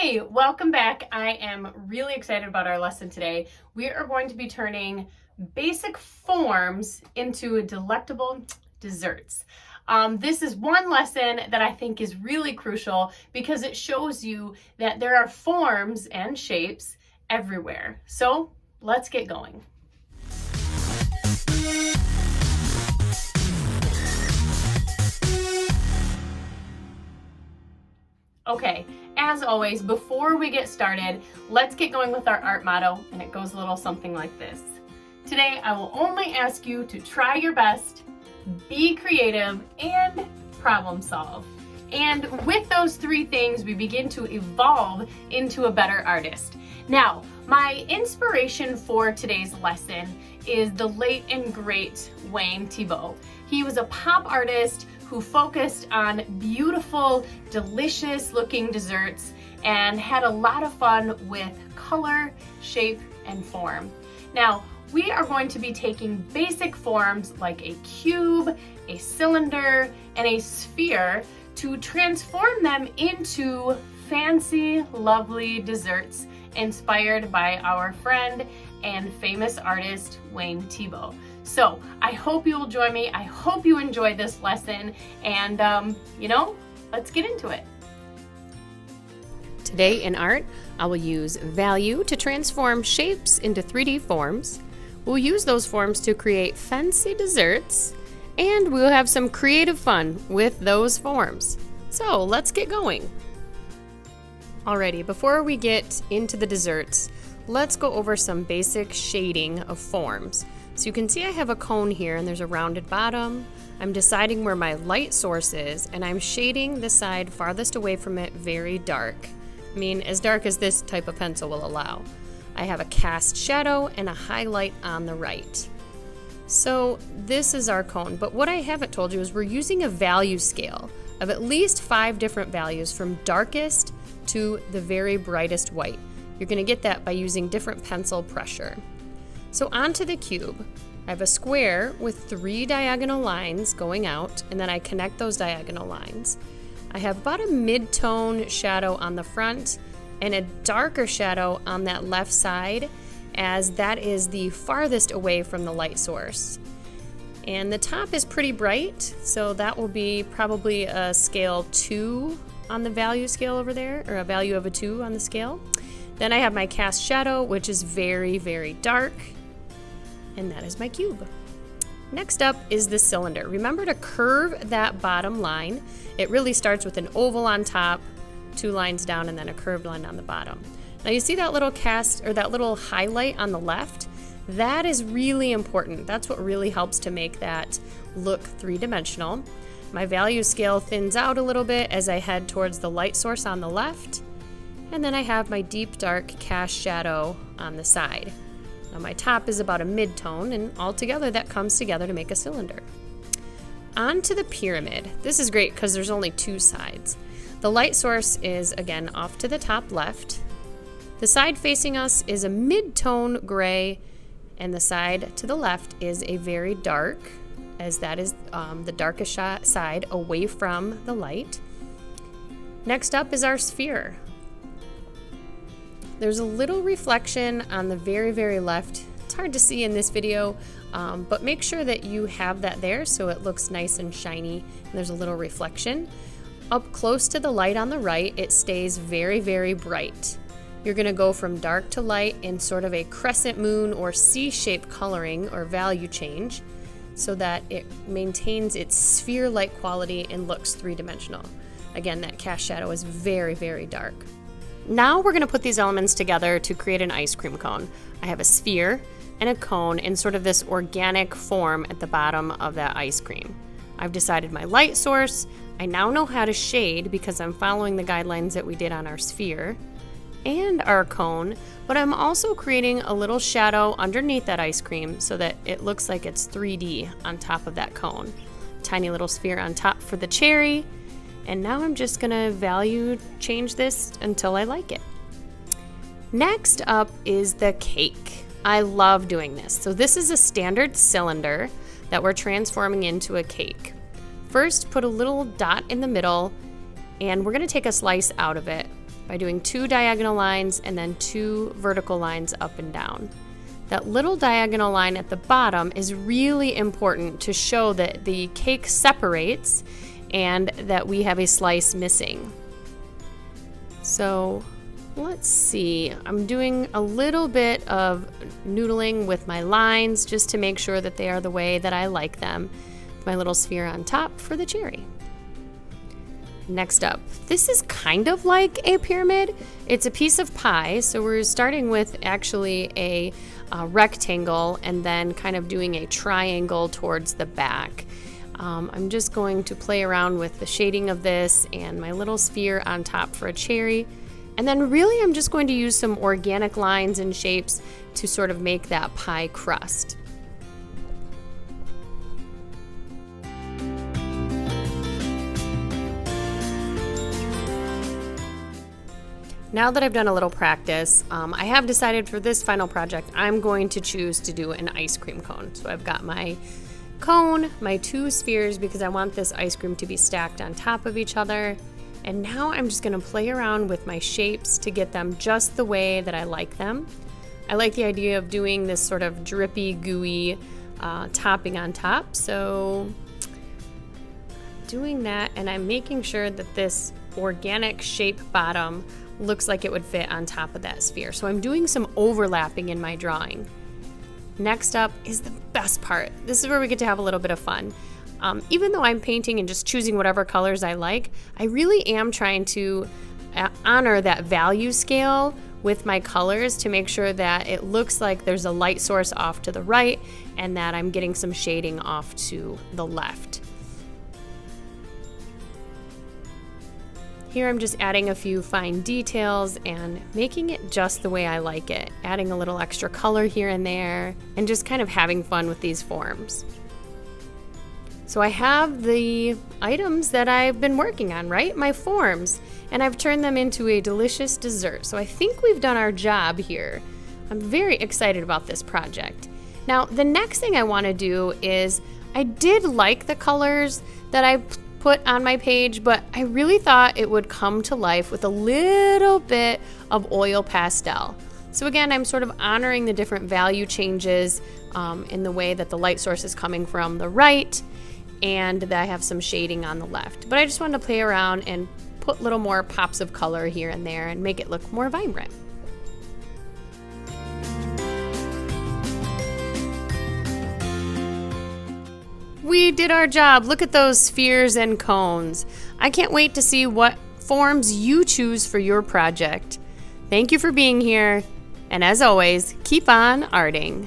Hey, welcome back. I am really excited about our lesson today. We are going to be turning basic forms into delectable desserts. This is one lesson that I think is really crucial because it shows you that there are forms and shapes everywhere. So let's get going. Okay, as always, before we get started, let's get going with our art motto, and it goes a little something like this. Today, I will only ask you to try your best, be creative, and problem solve. And with those three things, we begin to evolve into a better artist. Now, my inspiration for today's lesson is the late and great Wayne Thiebaud. He was a pop artist who focused on beautiful, delicious looking desserts and had a lot of fun with color, shape, and form. Now, we are going to be taking basic forms like a cube, a cylinder, and a sphere to transform them into fancy, lovely desserts inspired by our friend and famous artist, Wayne Thiebaud. So I hope you will join me. I hope you enjoy this lesson, and let's get into it. Today in art, I will use value to transform shapes into 3D forms. We'll use those forms to create fancy desserts, and we'll have some creative fun with those forms. So let's get going. Alrighty, before we get into the desserts, let's go over some basic shading of forms. So you can see I have a cone here and there's a rounded bottom. I'm deciding where my light source is, and I'm shading the side farthest away from it very dark. I mean, as dark as this type of pencil will allow. I have a cast shadow and a highlight on the right. So this is our cone, but what I haven't told you is we're using a value scale of at least 5 different values from darkest to the very brightest white. You're going to get that by using different pencil pressure. So onto the cube, I have a square with 3 diagonal lines going out, and then I connect those diagonal lines. I have about a mid-tone shadow on the front and a darker shadow on that left side, as that is the farthest away from the light source. And the top is pretty bright, so that will be probably a scale 2 on the value scale over there, or a value of a 2 on the scale. Then I have my cast shadow, which is very, very dark. And that is my cube. Next up is the cylinder. Remember to curve that bottom line. It really starts with an oval on top, 2 lines down, and then a curved line on the bottom. Now you see that little cast, or that little highlight on the left? That is really important. That's what really helps to make that look 3-dimensional. My value scale thins out a little bit as I head towards the light source on the left. And then I have my deep dark cast shadow on the side. Now my top is about a mid-tone, and altogether that comes together to make a cylinder. On to the pyramid. This is great because there's only 2 sides. The light source is, again, off to the top left. The side facing us is a mid-tone gray, and the side to the left is a very dark, as that is the darkest side away from the light. Next up is our sphere. There's a little reflection on the very, very left. It's hard to see in this video, but make sure that you have that there so it looks nice and shiny, and there's a little reflection. Up close to the light on the right, it stays very, very bright. You're going to go from dark to light in sort of a crescent moon or C-shaped coloring or value change so that it maintains its sphere-like quality and looks 3-dimensional. Again, that cast shadow is very, very dark. Now we're going to put these elements together to create an ice cream cone. I have a sphere and a cone in sort of this organic form at the bottom of that ice cream. I've decided my light source. I now know how to shade because I'm following the guidelines that we did on our sphere and our cone, but I'm also creating a little shadow underneath that ice cream so that it looks like it's 3D on top of that cone. Tiny little sphere on top for the cherry. And now I'm just gonna value change this until I like it. Next up is the cake. I love doing this. So this is a standard cylinder that we're transforming into a cake. First, put a little dot in the middle, and we're gonna take a slice out of it. by doing 2 diagonal lines and then 2 vertical lines up and down. That little diagonal line at the bottom is really important to show that the cake separates and that we have a slice missing. So let's see, I'm doing a little bit of noodling with my lines just to make sure that they are the way that I like them. My little sphere on top for the cherry. Next up, this is kind of like a pyramid. It's a piece of pie, so we're starting with actually a rectangle and then kind of doing a triangle towards the back. I'm just going to play around with the shading of this and my little sphere on top for a cherry. And then really I'm just going to use some organic lines and shapes to sort of make that pie crust. Now that I've done a little practice, I have decided for this final project, I'm going to choose to do an ice cream cone. So I've got my cone, my 2 spheres, because I want this ice cream to be stacked on top of each other. And now I'm just gonna play around with my shapes to get them just the way that I like them. I like the idea of doing this sort of drippy, gooey topping on top. So doing that, and I'm making sure that this organic shape bottom looks like it would fit on top of that sphere. So I'm doing some overlapping in my drawing. Next up is the best part. This is where we get to have a little bit of fun. Even though I'm painting and just choosing whatever colors I like, I really am trying to honor that value scale with my colors to make sure that it looks like there's a light source off to the right and that I'm getting some shading off to the left. Here I'm just adding a few fine details and making it just the way I like it, adding a little extra color here and there, and just kind of having fun with these forms. So I have the items that I've been working on, right? My forms, and I've turned them into a delicious dessert. So I think we've done our job here. I'm very excited about this project. Now, the next thing I want to do is, I did like the colors that I put on my page, but I really thought it would come to life with a little bit of oil pastel. So again, I'm sort of honoring the different value changes in the way that the light source is coming from the right and that I have some shading on the left. But I just wanted to play around and put little more pops of color here and there and make it look more vibrant. We did our job. Look at those spheres and cones. I can't wait to see what forms you choose for your project. Thank you for being here, and as always, keep on arting.